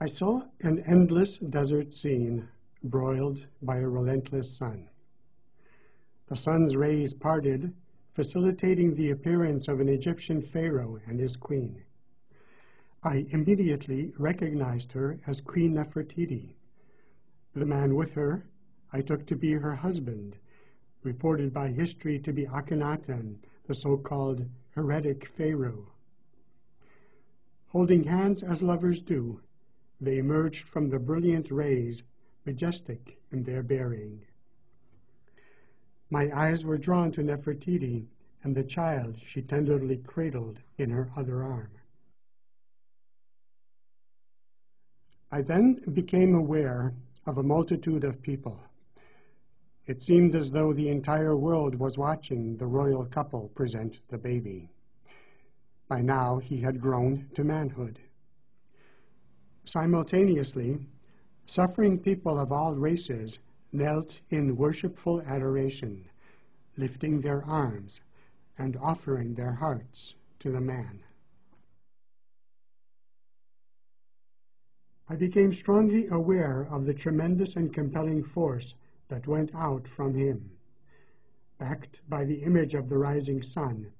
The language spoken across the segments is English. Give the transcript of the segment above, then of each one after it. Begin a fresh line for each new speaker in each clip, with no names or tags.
I saw an endless desert scene broiled by a relentless sun. The sun's rays parted, facilitating the appearance of an Egyptian pharaoh and his queen. I immediately recognized her as Queen Nefertiti. The man with her I took to be her husband, reported by history to be Akhenaten, the so-called heretic pharaoh. Holding hands as lovers do, they emerged from the brilliant rays, majestic in their bearing. My eyes were drawn to Nefertiti and the child she tenderly cradled in her other arm. I then became aware of a multitude of people. It seemed as though the entire world was watching the royal couple present the baby. By now, he had grown to manhood. Simultaneously, suffering people of all races knelt in worshipful adoration, lifting their arms and offering their hearts to the man. I became strongly aware of the tremendous and compelling force that went out from him, backed by the image of the rising sun,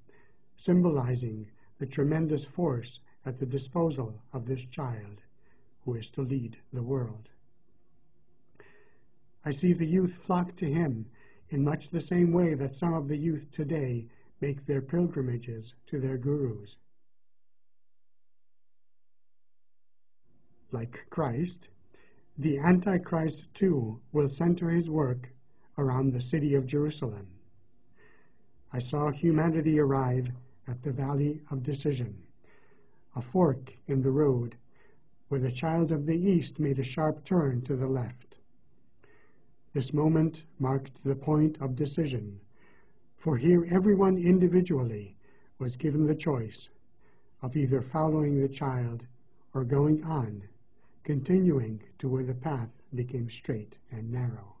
symbolizing the tremendous force at the disposal of this child who is to lead the world. I see the youth flock to him in much the same way that some of the youth today make their pilgrimages to their gurus. Like Christ, the Antichrist too will center his work around the city of Jerusalem. I saw humanity arrive at the Valley of Decision, a fork in the road where the child of the East made a sharp turn to the left. This moment marked the point of decision, for here everyone individually was given the choice of either following the child or going on, continuing to where the path became straight and narrow.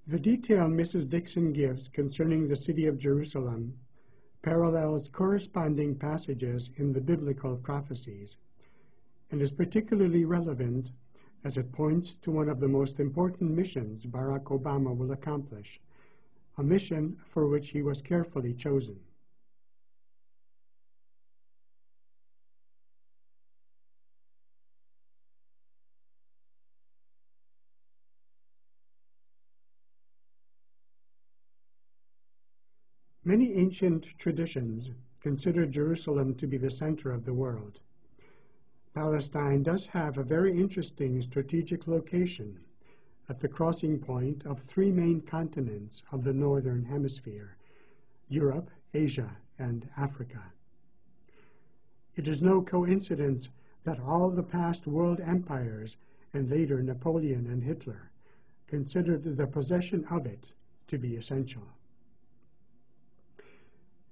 The detail Mrs. Dixon gives concerning the city of Jerusalem parallels corresponding passages in the biblical prophecies, and is particularly relevant as it points to one of the most important missions Barack Obama will accomplish, a mission for which he was carefully chosen. Many ancient traditions consider Jerusalem to be the center of the world. Palestine does have a very interesting strategic location at the crossing point of three main continents of the Northern Hemisphere: Europe, Asia, and Africa. It is no coincidence that all the past world empires, and later Napoleon and Hitler, considered the possession of it to be essential.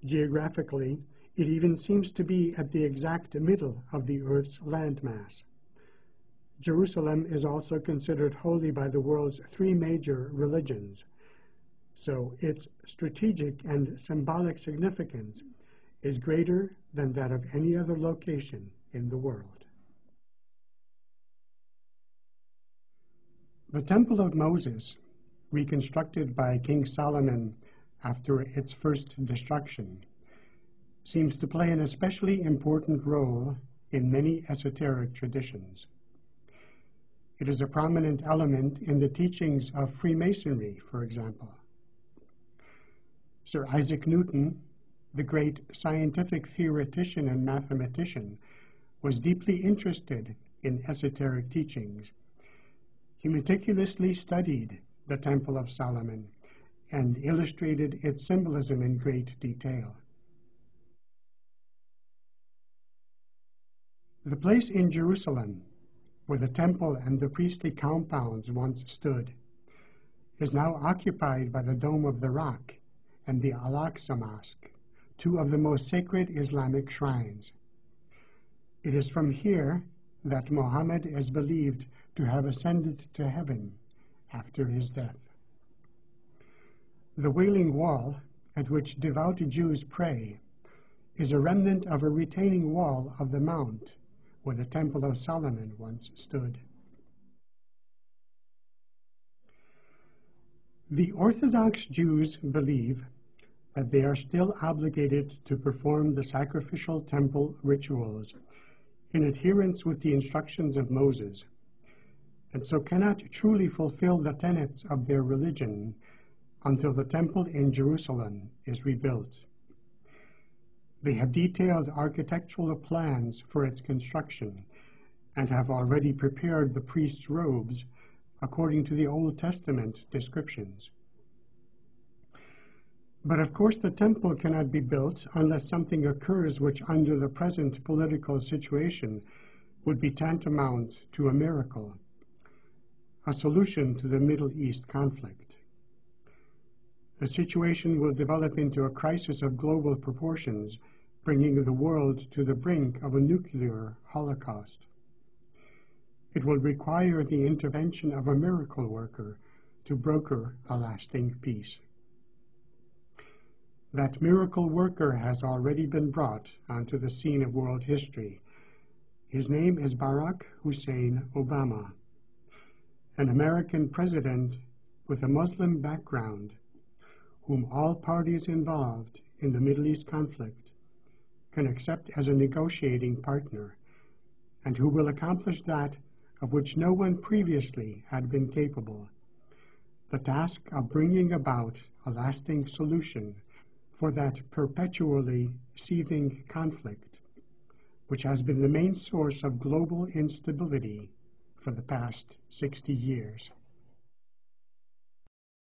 Geographically, it even seems to be at the exact middle of the Earth's landmass. Jerusalem is also considered holy by the world's three major religions, so its strategic and symbolic significance is greater than that of any other location in the world. The Temple of Moses, reconstructed by King Solomon after its first destruction, seems to play an especially important role in many esoteric traditions. It is a prominent element in the teachings of Freemasonry, for example. Sir Isaac Newton, the great scientific theoretician and mathematician, was deeply interested in esoteric teachings. He meticulously studied the Temple of Solomon and illustrated its symbolism in great detail. The place in Jerusalem where the temple and the priestly compounds once stood is now occupied by the Dome of the Rock and the Al-Aqsa Mosque, two of the most sacred Islamic shrines. It is from here that Muhammad is believed to have ascended to heaven after his death. The Wailing Wall, at which devout Jews pray, is a remnant of a retaining wall of the mount where the Temple of Solomon once stood. The Orthodox Jews believe that they are still obligated to perform the sacrificial temple rituals in adherence with the instructions of Moses, and so cannot truly fulfill the tenets of their religion until the temple in Jerusalem is rebuilt. They have detailed architectural plans for its construction and have already prepared the priests' robes according to the Old Testament descriptions. But of course the temple cannot be built unless something occurs which under the present political situation would be tantamount to a miracle, a solution to the Middle East conflict. The situation will develop into a crisis of global proportions, bringing the world to the brink of a nuclear holocaust. It will require the intervention of a miracle worker to broker a lasting peace. That miracle worker has already been brought onto the scene of world history. His name is Barack Hussein Obama, an American president with a Muslim background, whom all parties involved in the Middle East conflict can accept as a negotiating partner, and who will accomplish that of which no one previously had been capable, the task of bringing about a lasting solution for that perpetually seething conflict, which has been the main source of global instability for the past 60 years.